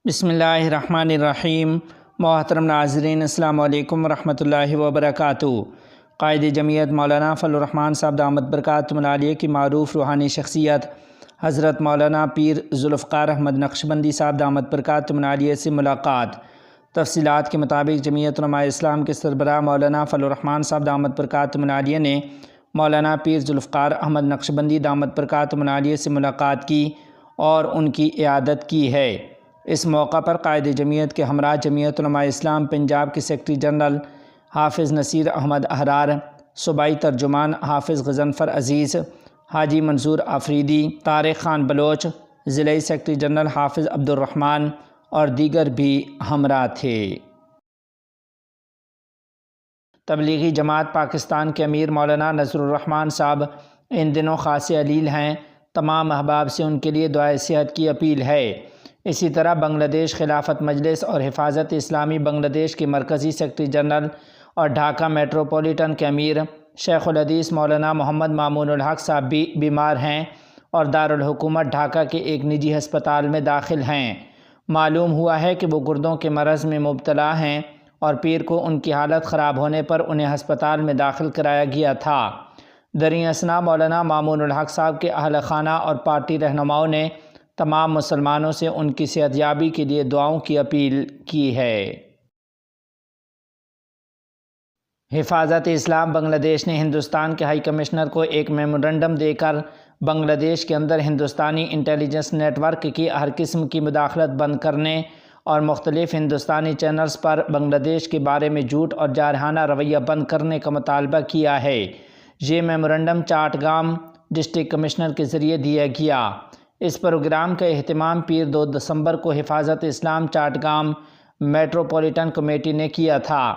بسم اللہ الرحمن الرحیم۔ محترم ناظرین، السلام علیکم ورحمۃ اللہ وبرکاتہ۔ قائد جمعیت مولانا فضل الرحمان صاحب دامت برکاتہم العالیہ کی معروف روحانی شخصیت حضرت مولانا پیر ذوالفقار احمد نقشبندی صاحب دامت برکاتہم العالیہ سے ملاقات۔ تفصیلات کے مطابق جمعیت علماء اسلام کے سربراہ مولانا فضل الرحمان صاحب دامت برکاتہم العالیہ نے مولانا پیر ذوالفقار احمد نقشبندی دامت برکاتہم العالیہ سے ملاقات کی اور ان کی عیادت کی ہے۔ اس موقع پر قائد جمعیت کے ہمراہ جمعیت علماء اسلام پنجاب کے سیکرٹری جنرل حافظ نصیر احمد احرار، صوبائی ترجمان حافظ غضنفر عزیز، حاجی منظور آفریدی، طارق خان بلوچ، ضلعی سیکرٹری جنرل حافظ عبدالرحمان اور دیگر بھی ہمراہ تھے۔ تبلیغی جماعت پاکستان کے امیر مولانا نذر الرحمان صاحب ان دنوں خاصے علیل ہیں۔ تمام احباب سے ان کے لیے دعائے صحت کی اپیل ہے۔ اسی طرح بنگلہ دیش خلافت مجلس اور حفاظت اسلامی بنگلہ دیش کے مرکزی سیکرٹری جنرل اور ڈھاکہ میٹروپولیٹن کے امیر شیخ الحدیث مولانا محمد مامون الحق صاحب بھی بیمار ہیں اور دارالحکومت ڈھاکہ کے ایک نجی ہسپتال میں داخل ہیں۔ معلوم ہوا ہے کہ وہ گردوں کے مرض میں مبتلا ہیں اور پیر کو ان کی حالت خراب ہونے پر انہیں ہسپتال میں داخل کرایا گیا تھا۔ دریں اثنا مولانا مامون الحق صاحب کے اہل خانہ اور پارٹی رہنماؤں نے تمام مسلمانوں سے ان کی صحت یابی کے لیے دعاؤں کی اپیل کی ہے۔ حفاظت اسلام بنگلہ دیش نے ہندوستان کے ہائی کمشنر کو ایک میمورنڈم دے کر بنگلہ دیش کے اندر ہندوستانی انٹیلیجنس نیٹ ورک کی ہر قسم کی مداخلت بند کرنے اور مختلف ہندوستانی چینلز پر بنگلہ دیش کے بارے میں جھوٹ اور جارحانہ رویہ بند کرنے کا مطالبہ کیا ہے۔ یہ میمورنڈم چاٹگام ڈسٹرکٹ کمشنر کے ذریعے دیا گیا۔ اس پروگرام کا اہتمام پیر 2 دسمبر کو حفاظت اسلام چاٹگام میٹروپولیٹن کمیٹی نے کیا تھا۔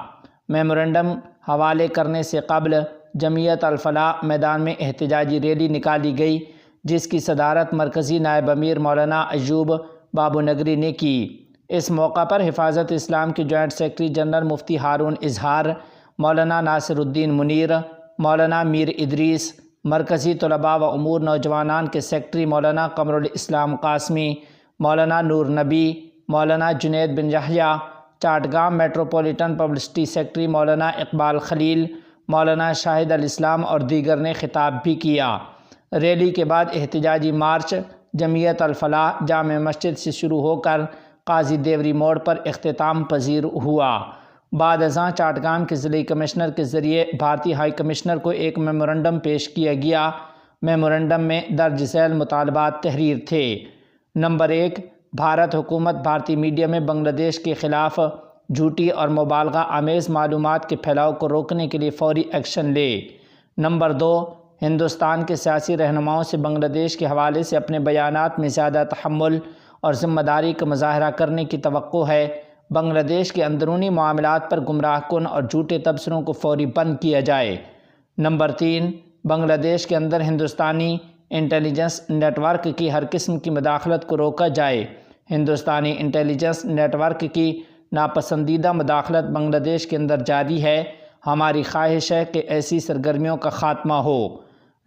میمورنڈم حوالے کرنے سے قبل جمعیت الفلاح میدان میں احتجاجی ریلی نکالی گئی، جس کی صدارت مرکزی نائب امیر مولانا ایوب بابو نگری نے کی۔ اس موقع پر حفاظت اسلام کے جوائنٹ سیکرٹری جنرل مفتی ہارون اظہار، مولانا ناصر الدین منیر، مولانا میر ادریس، مرکزی طلباء و امور نوجوانان کے سیکرٹری مولانا قمر الاسلام قاسمی، مولانا نور نبی، مولانا جنید بن یحییٰ، چاٹگام میٹروپولیٹن پبلسٹی سیکرٹری مولانا اقبال خلیل، مولانا شاہد الاسلام اور دیگر نے خطاب بھی کیا۔ ریلی کے بعد احتجاجی مارچ جمعیت الفلاح جامع مسجد سے شروع ہو کر قاضی دیوری موڑ پر اختتام پذیر ہوا۔ بعد ازاں چاٹگام کے ضلعی کمشنر کے ذریعے بھارتی ہائی کمشنر کو ایک میمورنڈم پیش کیا گیا۔ میمورنڈم میں درج ذیل مطالبات تحریر تھے۔ نمبر 1، بھارت حکومت بھارتی میڈیا میں بنگلہ دیش کے خلاف جھوٹی اور مبالغہ آمیز معلومات کے پھیلاؤ کو روکنے کے لیے فوری ایکشن لے۔ نمبر 2، ہندوستان کے سیاسی رہنماؤں سے بنگلہ دیش کے حوالے سے اپنے بیانات میں زیادہ تحمل اور ذمہ داری کا مظاہرہ کرنے کی توقع ہے۔ بنگلہ دیش کے اندرونی معاملات پر گمراہ کن اور جھوٹے تبصروں کو فوری بند کیا جائے۔ نمبر 3، بنگلہ دیش کے اندر ہندوستانی انٹیلیجنس نیٹ ورک کی ہر قسم کی مداخلت کو روکا جائے۔ ہندوستانی انٹیلیجنس نیٹ ورک کی ناپسندیدہ مداخلت بنگلہ دیش کے اندر جاری ہے۔ ہماری خواہش ہے کہ ایسی سرگرمیوں کا خاتمہ ہو۔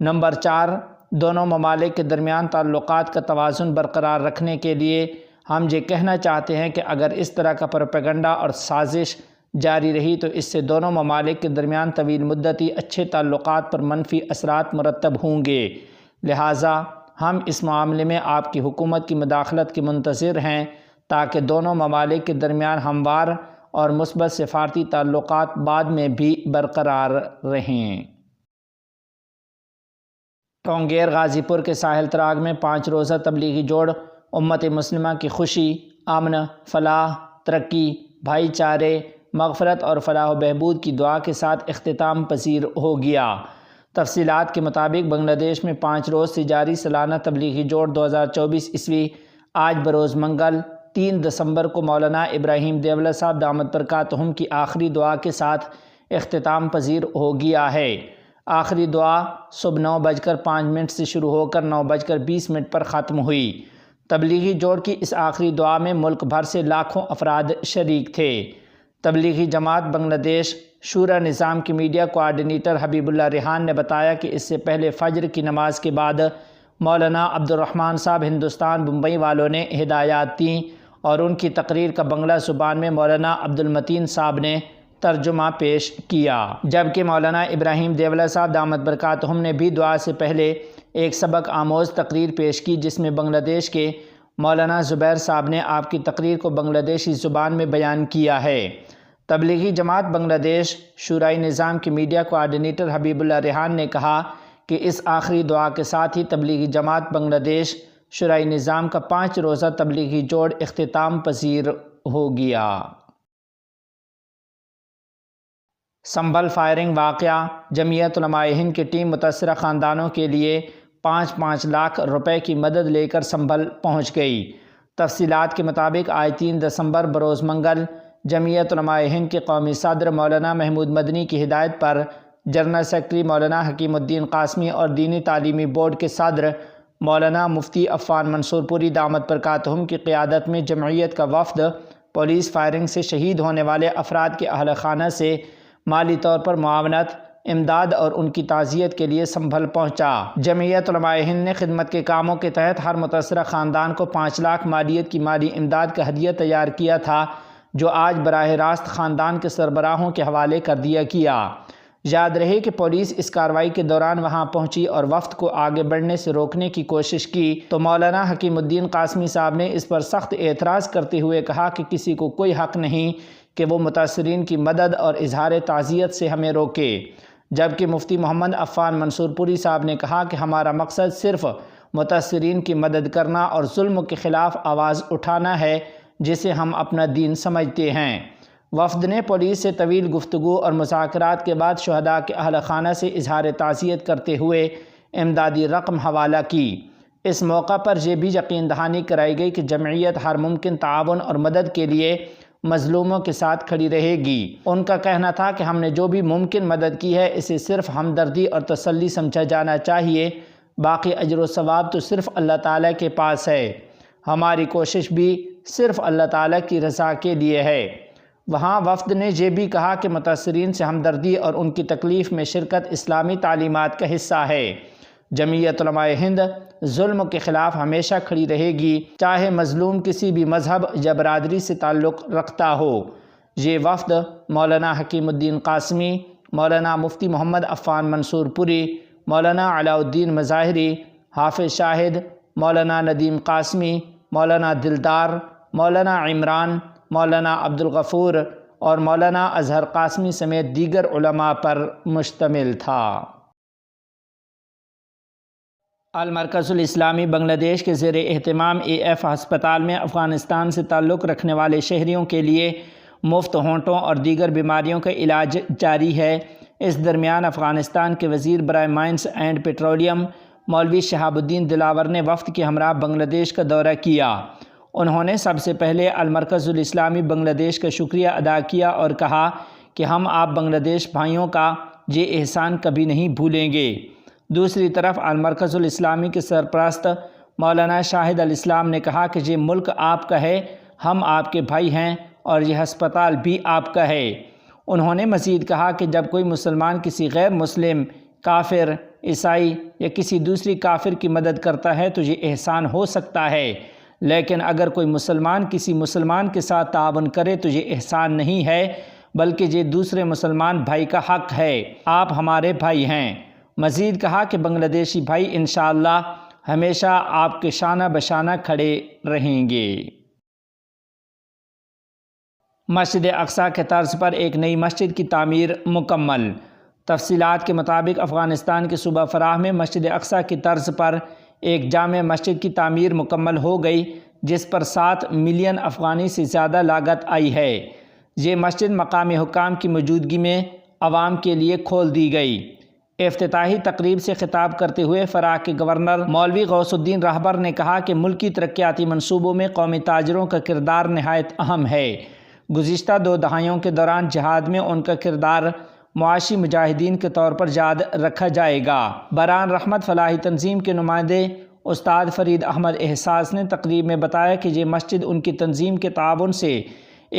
نمبر 4، دونوں ممالک کے درمیان تعلقات کا توازن برقرار رکھنے کے لیے ہم یہ کہنا چاہتے ہیں کہ اگر اس طرح کا پروپیگنڈا اور سازش جاری رہی تو اس سے دونوں ممالک کے درمیان طویل مدتی اچھے تعلقات پر منفی اثرات مرتب ہوں گے۔ لہٰذا ہم اس معاملے میں آپ کی حکومت کی مداخلت کے منتظر ہیں تاکہ دونوں ممالک کے درمیان ہموار اور مثبت سفارتی تعلقات بعد میں بھی برقرار رہیں۔ ٹونگیر غازی پور کے ساحل تراغ میں 5 روزہ تبلیغی جوڑ امت مسلمہ کی خوشی، امن، فلاح، ترقی، بھائی چارے، مغفرت اور فلاح و بہبود کی دعا کے ساتھ اختتام پذیر ہو گیا۔ تفصیلات کے مطابق بنگلہ دیش میں 5 روز سے جاری سالانہ تبلیغی جوڑ 2024 آج بروز منگل 3 دسمبر کو مولانا ابراہیم دیولہ صاحب دامت برکاتہم کی آخری دعا کے ساتھ اختتام پذیر ہو گیا ہے۔ آخری دعا صبح 9:05 سے شروع ہو کر 9:20 پر ختم ہوئی۔ تبلیغی جوڑ کی اس آخری دعا میں ملک بھر سے لاکھوں افراد شریک تھے۔ تبلیغی جماعت بنگلہ دیش شورا نظام کے میڈیا کوآرڈینیٹر حبیب اللہ ریحان نے بتایا کہ اس سے پہلے فجر کی نماز کے بعد مولانا عبدالرحمان صاحب ہندوستان بمبئی والوں نے ہدایات دیں اور ان کی تقریر کا بنگلہ زبان میں مولانا عبدالمتین صاحب نے ترجمہ پیش کیا، جبکہ مولانا ابراہیم دیولہ صاحب دامت برکاتہم نے بھی دعا سے پہلے ایک سبق آموز تقریر پیش کی، جس میں بنگلہ دیش کے مولانا زبیر صاحب نے آپ کی تقریر کو بنگلہ دیشی زبان میں بیان کیا ہے۔ تبلیغی جماعت بنگلہ دیش شورائے نظام کے میڈیا کوآرڈینیٹر حبیب اللہ ریحان نے کہا کہ اس آخری دعا کے ساتھ ہی تبلیغی جماعت بنگلہ دیش شورائے نظام کا 5 روزہ تبلیغی جوڑ اختتام پذیر ہو گیا۔ سنبھل فائرنگ واقعہ، جمعیت علماء ہند کی ٹیم متاثرہ خاندانوں کے لیے 5 لاکھ روپے کی مدد لے کر سنبھل پہنچ گئی۔ تفصیلات کے مطابق آج 3 دسمبر بروز منگل جمعیت علماء ہند کے قومی صدر مولانا محمود مدنی کی ہدایت پر جنرل سیکرٹری مولانا حکیم الدین قاسمی اور دینی تعلیمی بورڈ کے صدر مولانا مفتی عفان منصور پوری دامت برکاتہم کی قیادت میں جمعیت کا وفد پولیس فائرنگ سے شہید ہونے والے افراد کے اہل خانہ سے مالی طور پر معاونت، امداد اور ان کی تعزیت کے لیے سنبھل پہنچا۔ جمعیت علماء ہند نے خدمت کے کاموں کے تحت ہر متاثرہ خاندان کو 5 لاکھ مالیت کی مالی امداد کا ہدیہ تیار کیا تھا، جو آج براہ راست خاندان کے سربراہوں کے حوالے کر دیا گیا۔ یاد رہے کہ پولیس اس کارروائی کے دوران وہاں پہنچی اور وفد کو آگے بڑھنے سے روکنے کی کوشش کی تو مولانا حکیم الدین قاسمی صاحب نے اس پر سخت اعتراض کرتے ہوئے کہا کہ کسی کو کوئی حق نہیں کہ وہ متاثرین کی مدد اور اظہار تعزیت سے ہمیں روکے، جبکہ مفتی محمد عفان منصور پوری صاحب نے کہا کہ ہمارا مقصد صرف متاثرین کی مدد کرنا اور ظلم کے خلاف آواز اٹھانا ہے، جسے ہم اپنا دین سمجھتے ہیں۔ وفد نے پولیس سے طویل گفتگو اور مذاکرات کے بعد شہداء کے اہل خانہ سے اظہار تعزیت کرتے ہوئے امدادی رقم حوالہ کی۔ اس موقع پر یہ بھی یقین دہانی کرائی گئی کہ جمعیت ہر ممکن تعاون اور مدد کے لیے مظلوموں کے ساتھ کھڑی رہے گی۔ ان کا کہنا تھا کہ ہم نے جو بھی ممکن مدد کی ہے اسے صرف ہمدردی اور تسلی سمجھا جانا چاہیے، باقی اجر و ثواب تو صرف اللہ تعالیٰ کے پاس ہے، ہماری کوشش بھی صرف اللہ تعالیٰ کی رضا کے لیے ہے۔ وہاں وفد نے یہ بھی کہا کہ متاثرین سے ہمدردی اور ان کی تکلیف میں شرکت اسلامی تعلیمات کا حصہ ہے۔ جمعیت علماء ہند ظلم کے خلاف ہمیشہ کھڑی رہے گی، چاہے مظلوم کسی بھی مذہب یا برادری سے تعلق رکھتا ہو۔ یہ وفد مولانا حکیم الدین قاسمی، مولانا مفتی محمد عفان منصور پوری، مولانا علاء الدین مظاہری، حافظ شاہد، مولانا ندیم قاسمی، مولانا دلدار، مولانا عمران، مولانا عبدالغفور اور مولانا اظہر قاسمی سمیت دیگر علماء پر مشتمل تھا۔ المرکز الاسلامی بنگلہ دیش کے زیر اہتمام AF ہسپتال میں افغانستان سے تعلق رکھنے والے شہریوں کے لیے مفت ہونٹوں اور دیگر بیماریوں کا علاج جاری ہے۔ اس درمیان افغانستان کے وزیر برائے مائنز اینڈ پیٹرولیم مولوی شہاب الدین دلاور نے وفد کے ہمراہ بنگلہ دیش کا دورہ کیا۔ انہوں نے سب سے پہلے المرکز الاسلامی بنگلہ دیش کا شکریہ ادا کیا اور کہا کہ ہم آپ بنگلہ دیش بھائیوں کا یہ احسان کبھی نہیں بھولیں گے۔ دوسری طرف المرکز الاسلامی کے سرپرست مولانا شاہد الاسلام نے کہا کہ یہ ملک آپ کا ہے، ہم آپ کے بھائی ہیں اور یہ ہسپتال بھی آپ کا ہے۔ انہوں نے مزید کہا کہ جب کوئی مسلمان کسی غیر مسلم، کافر، عیسائی یا کسی دوسری کافر کی مدد کرتا ہے تو یہ احسان ہو سکتا ہے، لیکن اگر کوئی مسلمان کسی مسلمان کے ساتھ تعاون کرے تو یہ احسان نہیں ہے، بلکہ یہ دوسرے مسلمان بھائی کا حق ہے۔ آپ ہمارے بھائی ہیں۔ مزید کہا کہ بنگلہ دیشی بھائی انشاءاللہ ہمیشہ آپ کے شانہ بشانہ کھڑے رہیں گے۔ مسجد اقصیٰ کے طرز پر ایک نئی مسجد کی تعمیر مکمل۔ تفصیلات کے مطابق افغانستان کے صوبہ فراہ میں مسجد اقصیٰ کی طرز پر ایک جامع مسجد کی تعمیر مکمل ہو گئی، جس پر 7 ملین افغانی سے زیادہ لاگت آئی ہے۔ یہ مسجد مقامی حکام کی موجودگی میں عوام کے لیے کھول دی گئی۔ افتتاحی تقریب سے خطاب کرتے ہوئے فراہ کے گورنر مولوی غوث الدین راہبر نے کہا کہ ملکی ترقیاتی منصوبوں میں قومی تاجروں کا کردار نہایت اہم ہے۔ گزشتہ 2 دہائیوں کے دوران جہاد میں ان کا کردار معاشی مجاہدین کے طور پر یاد رکھا جائے گا۔ بران رحمت فلاحی تنظیم کے نمائندے استاد فرید احمد احساس نے تقریب میں بتایا کہ یہ مسجد ان کی تنظیم کے تعاون سے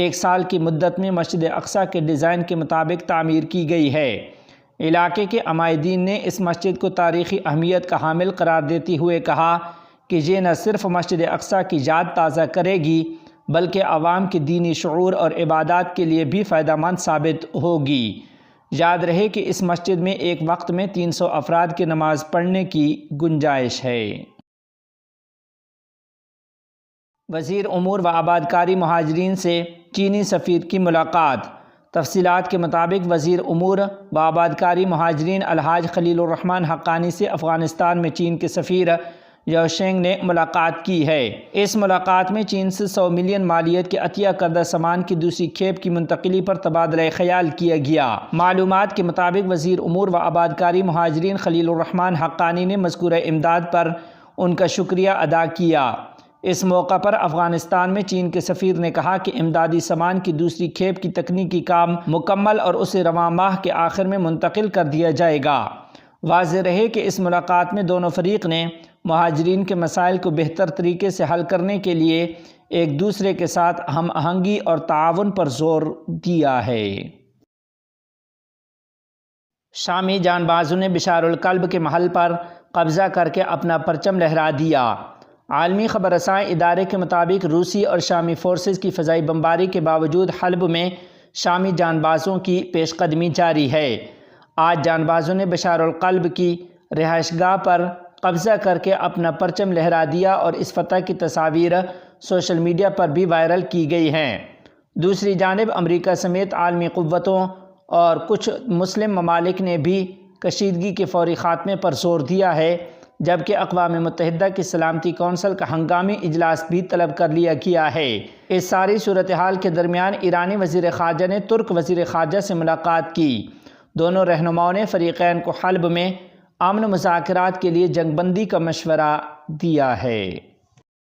1 سال کی مدت میں مسجد اقصیٰ کے ڈیزائن کے مطابق تعمیر کی گئی ہے۔ علاقے کے عمائدین نے اس مسجد کو تاریخی اہمیت کا حامل قرار دیتے ہوئے کہا کہ یہ نہ صرف مسجد اقصیٰ کی یاد تازہ کرے گی بلکہ عوام کے دینی شعور اور عبادات کے لیے بھی فائدہ مند ثابت ہوگی۔ یاد رہے کہ اس مسجد میں ایک وقت میں 300 افراد کی نماز پڑھنے کی گنجائش ہے۔ وزیر امور و آبادکاری مہاجرین سے چینی سفیر کی ملاقات۔ تفصیلات کے مطابق وزیر امور و آبادکاری مہاجرین الحاج خلیل الرحمن حقانی سے افغانستان میں چین کے سفیر یو شینگ نے ملاقات کی ہے۔ اس ملاقات میں چین سے 100 ملین مالیت کے عطیہ کردہ سامان کی دوسری کھیپ کی منتقلی پر تبادلہ خیال کیا گیا۔ معلومات کے مطابق وزیر امور و آبادکاری مہاجرین خلیل الرحمن حقانی نے مذکورہ امداد پر ان کا شکریہ ادا کیا۔ اس موقع پر افغانستان میں چین کے سفیر نے کہا کہ امدادی سامان کی دوسری کھیپ کی تکنیکی کام مکمل اور اسے رواں ماہ کے آخر میں منتقل کر دیا جائے گا۔ واضح رہے کہ اس ملاقات میں دونوں فریق نے مہاجرین کے مسائل کو بہتر طریقے سے حل کرنے کے لیے ایک دوسرے کے ساتھ ہم آہنگی اور تعاون پر زور دیا ہے۔ شامی جان بازوں نے بشار القلب کے محل پر قبضہ کر کے اپنا پرچم لہرا دیا۔ عالمی خبر رساں ادارے کے مطابق روسی اور شامی فورسز کی فضائی بمباری کے باوجود حلب میں شامی جان بازوں کی پیش قدمی جاری ہے۔ آج جان بازوں نے بشار القلب کی رہائش گاہ پر قبضہ کر کے اپنا پرچم لہرا دیا اور اس فتح کی تصاویر سوشل میڈیا پر بھی وائرل کی گئی ہیں۔ دوسری جانب امریکہ سمیت عالمی قوتوں اور کچھ مسلم ممالک نے بھی کشیدگی کے فوری خاتمے پر زور دیا ہے، جبکہ اقوام متحدہ کی سلامتی کونسل کا ہنگامی اجلاس بھی طلب کر لیا گیا ہے۔ اس ساری صورتحال کے درمیان ایرانی وزیر خارجہ نے ترک وزیر خارجہ سے ملاقات کی۔ دونوں رہنماؤں نے فریقین کو حلب میں امن مذاکرات کے لیے جنگ بندی کا مشورہ دیا ہے۔